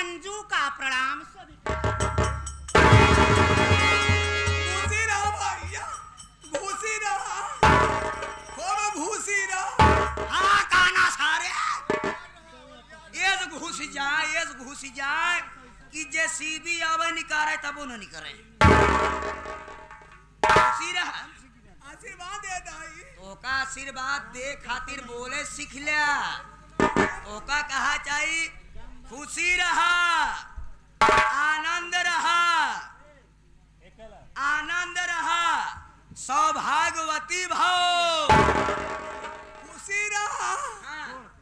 मंजू का प्रणाम। घूसी रहा भैया, घूसी रहा, खूब घूसी रहा। हाँ काना सारे एज घुसी जाए कि जे सीबी आवे निकारे तबो न निकरे। घुसी रहा आशीर्वाद दे दाई। ओका आशीर्वाद दे खातिर बोले सीख लिया। ओका कहा चाहिए खुशी रहा, आनंद रहा, आनंद रहा, सौभाग्यवती भाव। खुशी रहा,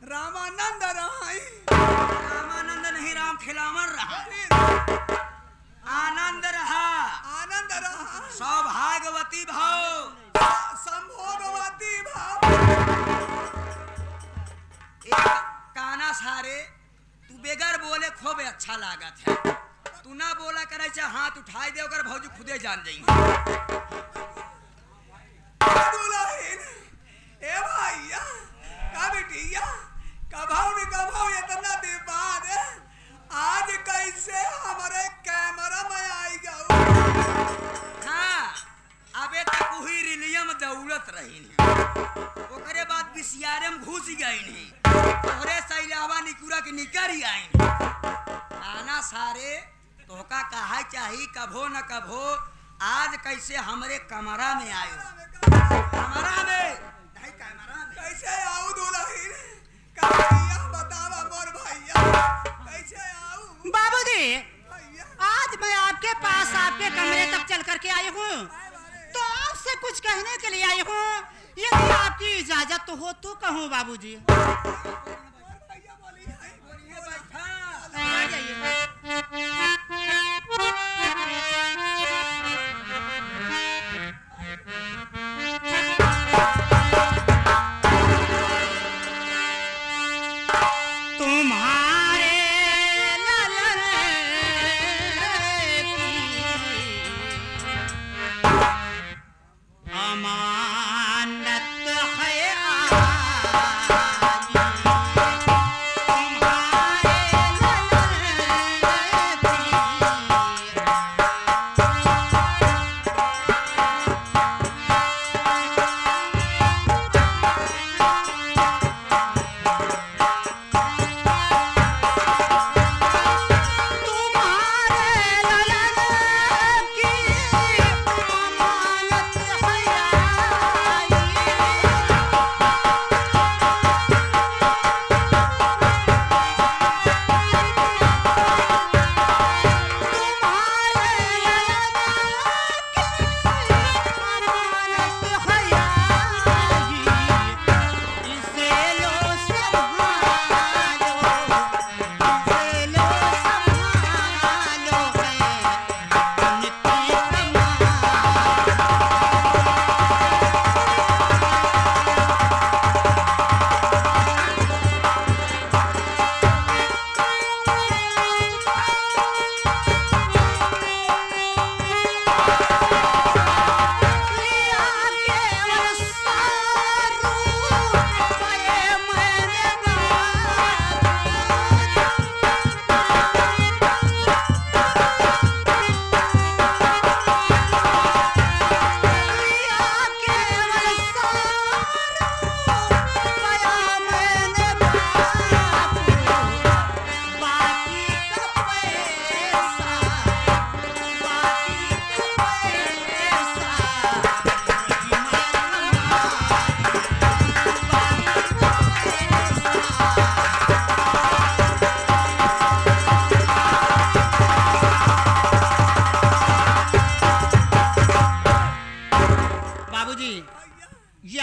रामानंद रहाई। रामानंद नहीं, राम खिलावन रहा। आनंद रहा, आनंद रहा, सौभाग्यवती भाव, संभोगवती भाव। काना सारे तू बेगर बोले खूब अच्छा लागत है। तू ना बोला करे चाहे हाथ उठाई दे अगर भौजी खुदे जान जाएंगे। दुल्हन, ए भैया, का बिटिया, कभाव इतना दिन बाद आज कैसे हमारे कैमरा में आई गऊ। हाँ, अबे तक वही रिलियम दौलत रही नहीं। ओकरे बाद बिसियारम घुस गई नहीं। तोहरे सैलावा निकुरा के निकर ही आई नहीं। आना सारे तोहका कहा चाहिए कभो न कभो आज कैसे हमरे कमरा में आयो। कमरा में नहीं, कैमरा में कैसे आऊं दुल्हन, का भैया बतावा मोर भैया, कैसे आऊं बाबूजी, भैया। आज मैं आपके पास आपके कमरे तक चल करके आई हूँ तो आपसे कुछ कहने के लिए आई हूँ। यदि आपकी इजाजत हो तो कहूँ बाबूजी। भैया बोलिए, आ जाइए। तुम्हारे ललन की अमानत है आज।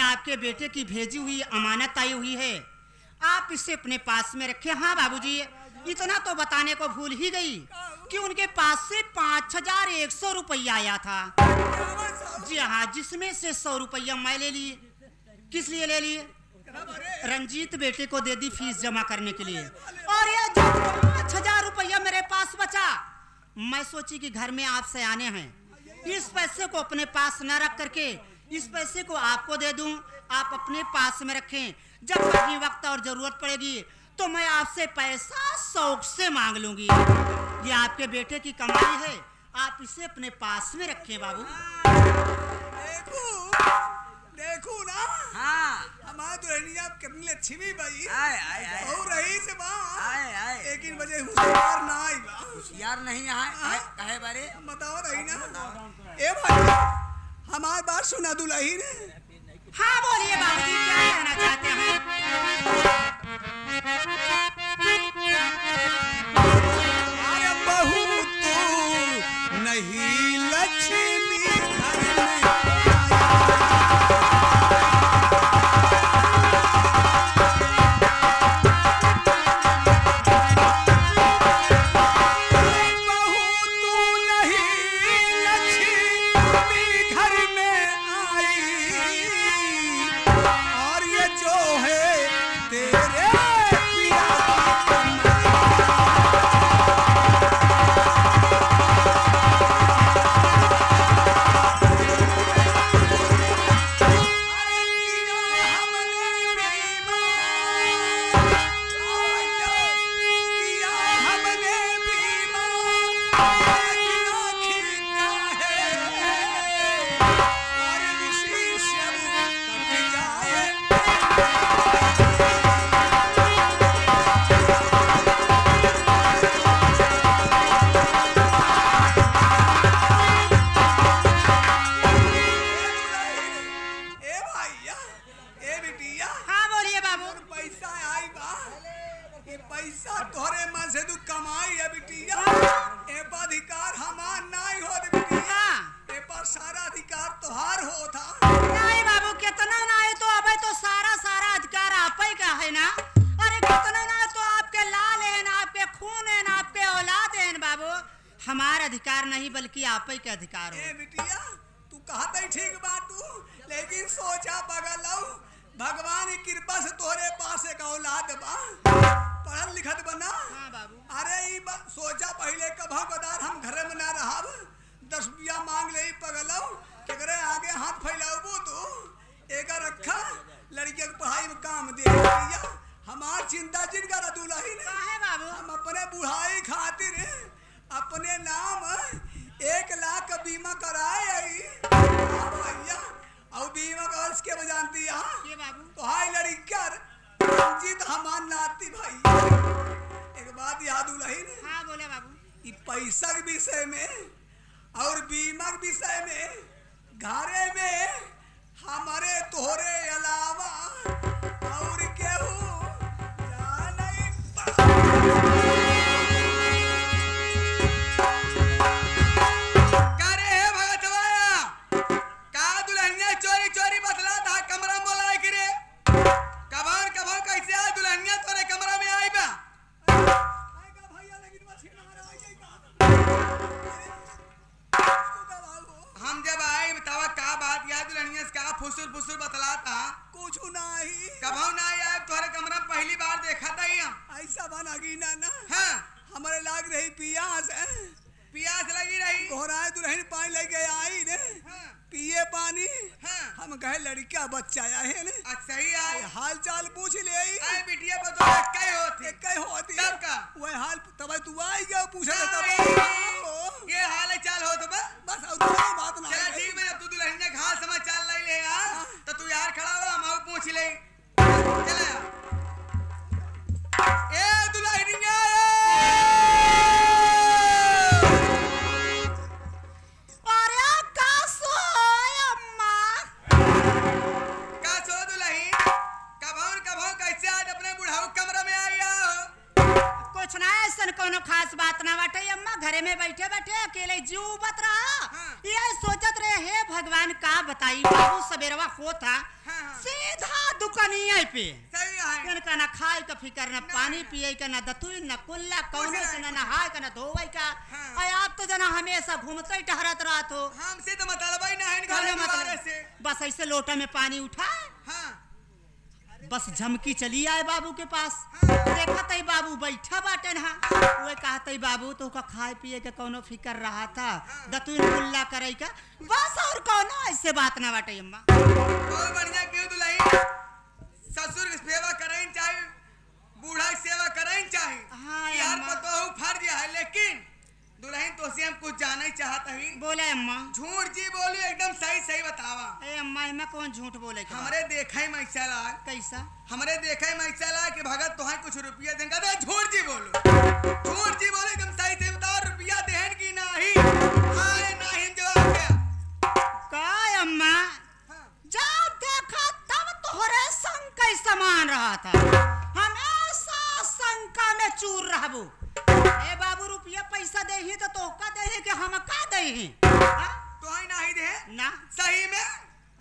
आपके बेटे की भेजी हुई अमानत आई हुई है, आप इसे अपने पास में रखें। हाँ बाबूजी, इतना तो बताने को भूल ही गई कि उनके पास से 5100 रुपया आया था। जी हाँ, जिसमें से 100 रुपया मैं ले ली। किस लिए ले ली? रंजीत बेटे को दे दी फीस जमा करने के लिए। और ये जो 5000 रुपया मेरे पास बचा, मैं सोची कि घर में आप सयाने हैं, इस पैसे को अपने पास न रख करके इस पैसे को आपको दे दूं, आप अपने पास में रखें। जब कभी वक्त और जरूरत पड़ेगी तो मैं आपसे पैसा शौक से मांग लूंगी। ये आपके बेटे की कमाई है, आप इसे अपने पास में रखें बाबू। देखू ना, हाँ हमारा दुल्हनिया कितनी लक्ष्मी भाई आए आए आए और रही से बा आए आए लेकिन वजह होशियार ना आई बा। होशियार नहीं आए कहे बारे बताओ रही ना। ए भाई हमारी बात सुना दुल्हन। हाँ बोलिए बाबूजी, क्या कहना चाहते हैं? अरे बहू तू नहीं लक्ष्मी घर में हमारा अधिकार नहीं बल्कि आप ही के अधिकार हो। बिटिया तू कहता ही ठीक बात तू, लेकिन सोचा बगलऊ भगवान की कृपा से तोहरे पास एक औलाद बा, पढ़ल लिखत बना। हाँ बाबू। अरे सोचा पहले कभा कदार हम घर में ना रहब, 10 रुपया मांग ले पगलऊ केकरे आगे हाथ फैलाऊ तू एक रखा लड़की के पढ़ाई में काम दे। बिटिया हमार चिंता जिन कर दुल्हन काहे बाबू? हम अपने बुढ़ाई खातिर अपने नाम 1 लाख का बीमा कराए भैया। और बीमा का वर्ष के जानती है बाबू तो हाई लड़कर रंजीत हमार नाती भाई। एक बात याद दुल्हन। हाँ बोले बाबू। पैसा के विषय में और बीमा के विषय में घरे में हमारे तोहरे अलावा और केहू फुसुर बतलाता कुछ नहीं कभो ना आया तोहरे कमरा में पहली बार देखा था ही हम। ऐसा बना गी ना हाँ हमारे लाग रही पियास पियास लगी रही घोराए दुल्हन पानी लेके आई ने हाँ। पिए पानी हाँ। हम कहे लड़का बच्चा है ने अच्छा ही आए हाल चाल पूछ ले आए बिटिया पर तो कई होती तब का वह हाल तब तू आई गया पूछा तब ये हाल चाल हो तो बस और कोई बात ना चला ठीक है तू दुल्हन ने घास समाचार ले ले हां तो तू यार खड़ा हो हम आऊ पूछ ले चला ए दुल्हनिया अरे का सो अम्मा का सो दुल्हन कभो कैसे आज अपने बुढ़ाऊ कमरा में आई हो? कुछ ना ऐसा कोनो खास बात ना बाटे अम्मा, घरे में बैठे बैठे अकेले जीव बत रहा। हाँ। ये सोचत रहे हे भगवान का बताई बाबू सवेरवा होता हाँ। सीधा दुकानिया पे सही है इनका ना खाए का फिकर ना पानी पिए का ना दतुई ना कुल्ला कौनो से ना नहाए का ना धोवे का। हाँ। अय आप तो जना हमेशा घूमते टहरत रहत हो। हमसे तो मतलब ही ना है कहने घर मतलब से बस ऐसे लोटा में पानी उठाए हां बस झमकी चली आए बाबू के पास। हाँ। देखत है बाबू बैठा बाटे ना वो कहते बाबू तो का खाए पिए के कोनो फिकर रहा था दतुन कुल्ला करे का बस और कोनो ऐसे बात ना बाटे अम्मा। बहुत बढ़िया क्यों दुल्हन ससुर की सेवा करें चाहे बूढ़ा से चाहत हई बोले अम्मा। झूठ जी बोली एकदम सही सही बतावा। ए अम्मा मैं कौन झूठ बोले के बा? हमरे देखे मैसा लाग कैसा? हमरे देखे मैसा लाग कि भगत तोहे कुछ रुपया देंगे तो झूठ जी बोलो झूठ जी बोलो एकदम सही से बताओ रुपया देहन की नाही हाय नाही जवाब क्या का अम्मा? जब देखा तब तोहरे संग के समान रहा था, हमेशा शंका में चूर रहबो। ए बाबू रुपया पैसा दे ही तो का दे ही कि हम का दे ही? तोहे नाही दे ना सही में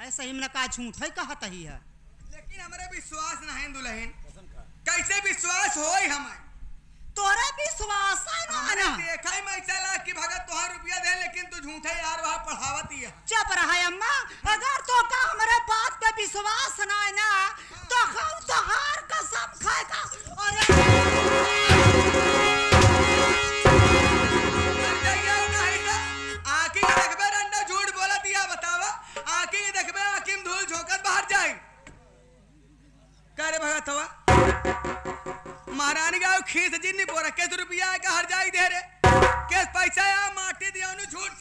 ऐसा ही में का झूठ है कहत ही है। लेकिन हमरे विश्वास नहीं दुल्हन कैसे विश्वास होई हमें तोरे विश्वास है ना? देखा ही मैं चला कि भगत तोहार रुपया दे लेकिन तू झूठे यार वहां पढ़ावती है। चुप रहा अम्मा, अगर तो का हमारे बात पे विश्वास ना है ना तो हम तोहार कसम खाएगा। आखी के देखबे रंडा झूठ बोला दिया बतावा आखी के देखबे आखी में धूल झोंकत बाहर जाए करे भगत हवा महारानी गाँव खीस जी नहीं बोरा कैसे रुपया का हर जाई दे रे कैस पैसा या माटी दिया उन्हें झूठ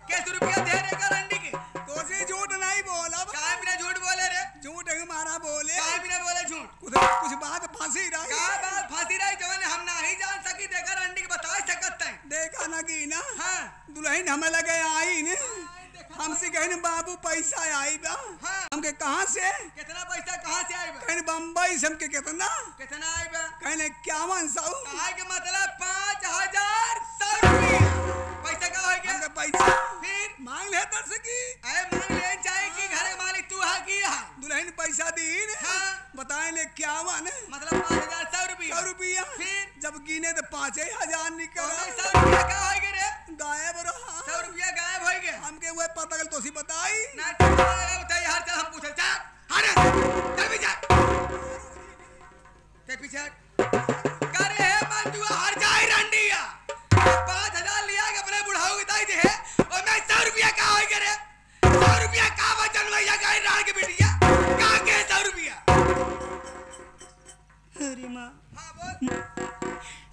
कैसे रुपया दे रे का रंडी के तो से झूठ नहीं बोला काय बिना झूठ बोले रे झूठ हमारा बोले काय बिना बोले झूठ कुछ बात फांसी रही का बात फांसी रही जवान हम नहीं जान सकी देखा रंडी के बता सकत है देखा ना की ना हाँ दुल्हन हमें लगे आई ने हमसे कहने बाबू पैसा आई बा हाँ हमके कहाँ से कितना पैसा कहाँ से आएगा कहने बम्बई से हमके कितना कितना आएगा कहने 5100 कहा के मतलब 5100 रुपया पैसा का होएगा हमके पैसा फिर मांग ले तर से की अरे मांग ले जाए कि घर मालिक तू है की है दुल्हन पैसा दी ने हाँ बताए ले 51 मतलब 5100 रुपया 100 रुपया फिर जब गिने तो 5000 निकल 100 रुपया का होएगा रे गायब रहा 100 रुपया गायब हो गया हमके वो पता गल तो सी बताई ना बताइए हर चल हम पूछल चल हट चल भी जा ते पीछे करे है मन तू हर जाए रंडिया 5000 लिया के अपने बुढ़ाऊ के दाई दे और मैं 100 रुपया का होएगा रे 100 रुपया का वजन भैया गाय रान के बिटिया का के 100 रुपया अरे माँ हां बोल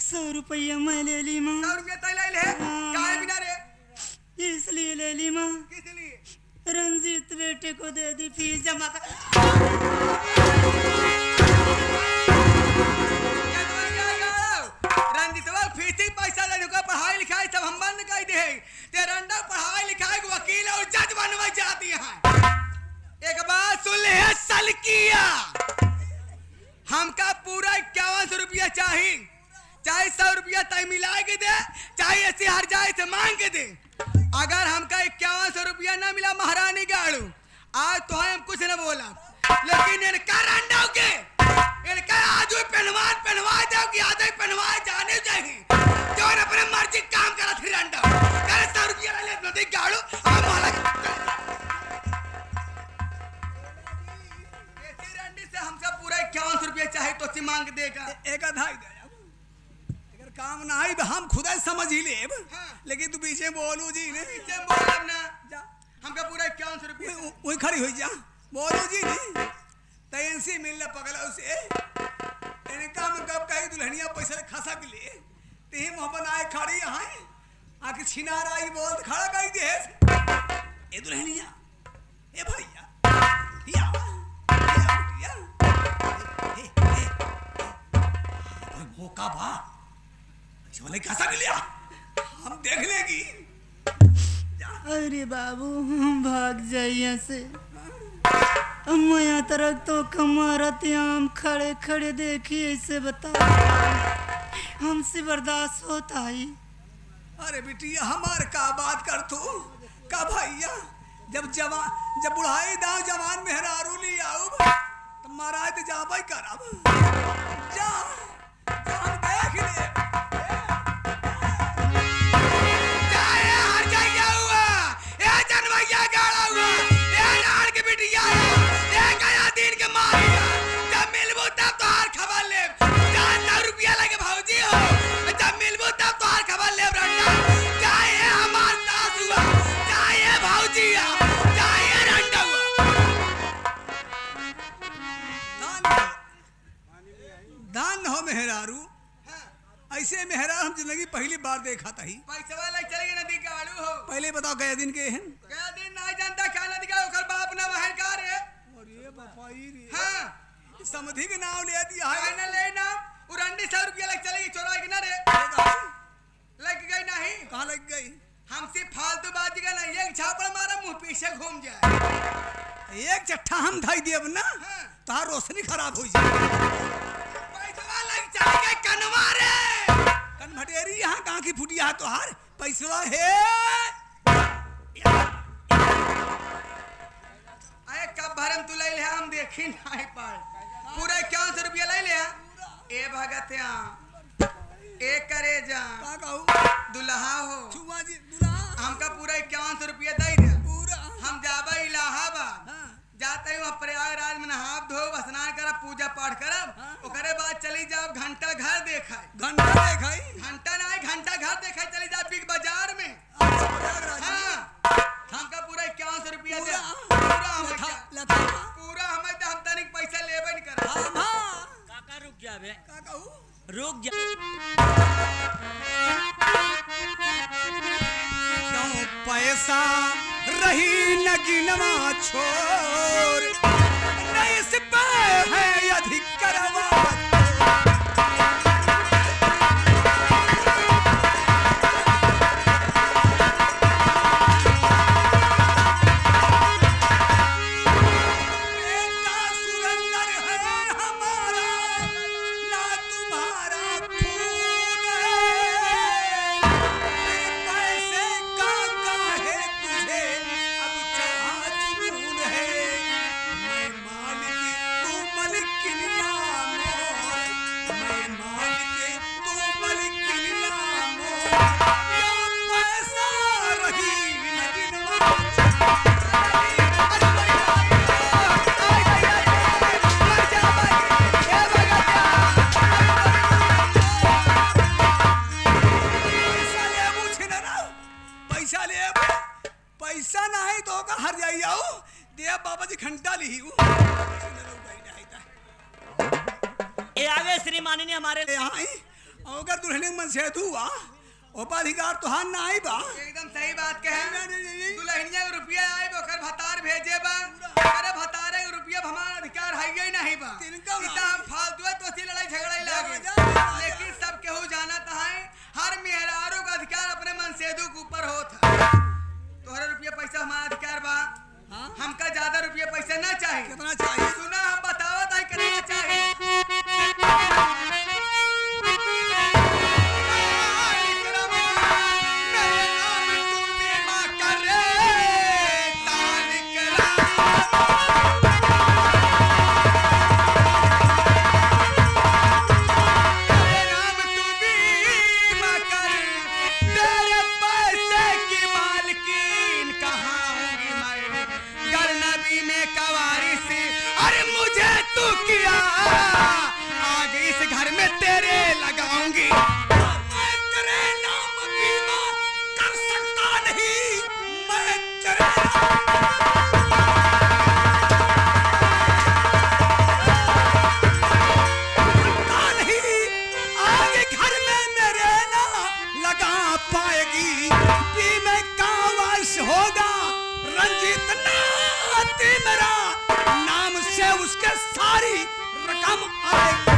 100 रुपया मैं ले ली माँ। 100 रुपया तय ले ले काहे बिना रे इसलिए ले ली माँ, किस लिए रंजीत बेटे को दे दी फीस जमा कर। रंजीतवा फीस पैसा लेने को पढ़ाई लिखाई सब हम बंद कर दे ते रंडा पढ़ाई लिखाई के वकील और जज बनवा जाती है। एक बात सुन ले सलकिया हमका पूरा 5100 रुपया चाहिए चाहे 100 रुपया तय मिला के दे चाहे ऐसे हर जाए से मांग के दे अगर हमका 5100 रुपया ना मिला महारानी गाड़ू आज तो हम कुछ न बोला लेकिन इनका रंडा के इनका आज पहनवा दो कि आज पहनवा जाने चाहिए जो अपने मर्जी काम करा थी रंडा करे 100 रुपया ले नदी गाड़ू हम वाला ऐसी रंडी से हमसे पूरा 5100 रुपया चाहिए तो सी मांग देगा एक आधा ही दे अगर काम ना आई हम खुद समझ ही ले हाँ। लेकिन तू पीछे बोलू जी ने पीछे बोलब ना जा हमका पूरा 5100 रुपया वही खड़ी हुई जा बोलू जी ने तैन से मिलना पगला उसे इनका में कब कही दुल्हनिया पैसा खसा के लिए ते मोहब्बत आए खड़ी यहाँ आके छिनार आई बोल खड़ा कही दे ए दुल्हनिया ए भैया या बिटिया ए मौका बा बोले खसा के लिया हम देख लेगी अरे बाबू भाग जाइए से मैं तरक तो कमारत हम खड़े खड़े देखिए ऐसे बता हमसे बर्दाश्त होता ही। अरे बिटिया हमार का बात कर तू का भैया जब बुढ़ाई दाव जवान मेहरारू ली आऊ तो महाराज तो जाबई करब जा हम देख ले जाए हर जाए हुआ ए जनवैया गाड़ा हुआ ए नार के बिटिया ए गया दिन के मारिया जब मिलबो तब तो हर खबर ले 400 रुपया लगे भौजी हो जब मिलबो तब तो हर खबर ले रंडा जाए हमार सास हुआ जाए भौजी जाए रंडा हुआ दान पहली बार देखा था ही। पैसा वाला चलेगी नदी का आलू हो। पहले बताओ गए दिन के हैं। क्या दिन नहीं जानता क्या नदी का ओकर बाप ना वहन का रे। अरे बापाई रे। हां समधी के नाम ले दिया है ना ले ना उरंडी 100 रुपया लग चलेगी चोरा के ना रे। लग गई नहीं। कहां लग गई? हमसे फालतू बात का नहीं एक झापड़ मारा मुंह पीछे घूम जाए। एक चट्ठा हम धाई देब ना तार रोशनी खराब हो जाए। पैसा लग चलेगा कनवा रे। कनभटेरी यहाँ कहाँ की फुटिया तोहार पैसा है। अरे कब भरम तू ले ले हम देखी नहीं पर पूरा 51 रुपया ले ले। ए भगतिया ए करे जा का कहू दुल्हा हो छुआ जी दुल्हा हमका पूरा 51 रुपया दे दे। पूरा हम जाबा इलाहाबाद जाते ही वहाँ प्रयागराज में नहा धो स्नान करब पूजा पाठ करब ओकरे बाद चली जाओ घंटा घर देखा घंटा देखाई घंटा नहीं घंटा घर देखा चली जाओ बिग बाजार में। हाँ हमका पूरा 51 रुपया दे पूरा हमें हम तनिक पैसा लेबे नहीं कर। काका रुक जा बे का कहू रुक जा। क्यों पैसा रही नगीनवा छोर नहीं इस पे है अधिक करवा। पैसा नहीं तो का हर जाई जाओ देव बाबा जी घंटा ली ए आगे श्रीमानी ने हमारे यहाँ अगर दुल्हन मन से हुआ उपाधिकार तो हां ना आई बा। एकदम सही बात कहे दुल्हनिया को रुपया आए ओकर भतार भेजे बा अरे भतारे को रुपया हमारा अधिकार है ही नहीं बा। तिनका इतना हम फालतू है तो सी लड़ाई झगड़ा ही लागे लेकिन सब केहू जानत है हर मेहरारू का अधिकार अपने मनसेदू के ऊपर होत है। तोहरा रुपया पैसा हमारा अधिकार बा हमका ज्यादा रुपया पैसा ना चाहिए। कितना चाहिए सुना हम बतावत है कितना चाहिए। उसके सारी रकम आएगी।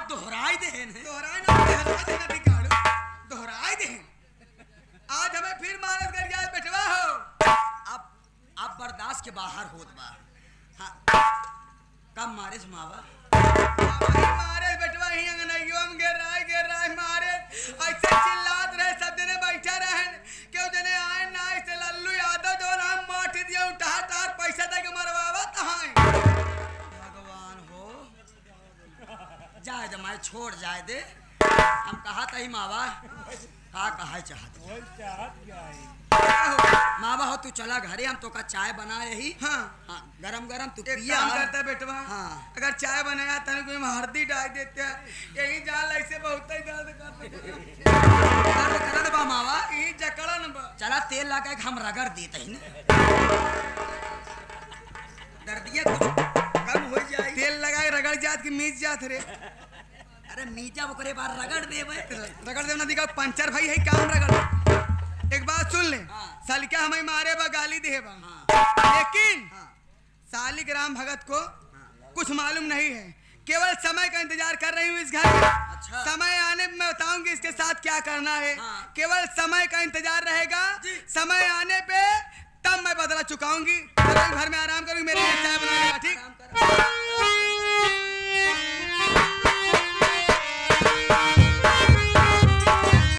दोहराई दे दोहराई ना बिगाड़ो दोहराई दे आज हमें फिर मारत कर जाए बेटवा हो अब बर्दाश्त के बाहर होत बा। हाँ कब मारे मावा मारे बेटवा ही अंगनइयो हम गिर रहा है मारे ऐसे चिल्लात रहे सब जने बैठा रहे क्यों जने आए ना ऐसे लल्लू यादव जो हम माठ दिया उठा टार पैसा दे के मरवावा तहां भगवान हो जाए जमाए छोड़ जाए दे हम कहा था ही मावा का कहा चाहत मावा हो तू चला घरे हम तो का चाय बना रही। हाँ हाँ गरम गरम तू एक पिया काम करता बेटवा हाँ अगर चाय बनाया था कोई हल्दी डाल देते यही जाल ऐसे बहुत ही दर्द करत बा मावा यही जकड़न बा चला तेल लगा के हम रगड़ देते हैं ना दर्दिया कुछ कम हो जाए। तेल लगा के रगड़ जात की मीच जात रे अरे मीजा ओकरे बार रगड़ देबे रगड़ देना दिखा पंचर भाई है काम रगड़ एक बात सुन ले हाँ। सालिका हमें मारे बा गाली दे बा हाँ। लेकिन हाँ। सालिक राम भगत को कुछ मालूम नहीं है केवल समय का इंतजार कर रही हूँ इस घर में। अच्छा। समय आने में मैं बताऊंगी इसके साथ क्या करना है। हाँ। केवल समय का इंतजार रहेगा जी। समय आने पे तब मैं बदला चुकाऊंगी घर में आराम करूंगी मेरे लिए चाय बनाएगा ठीक।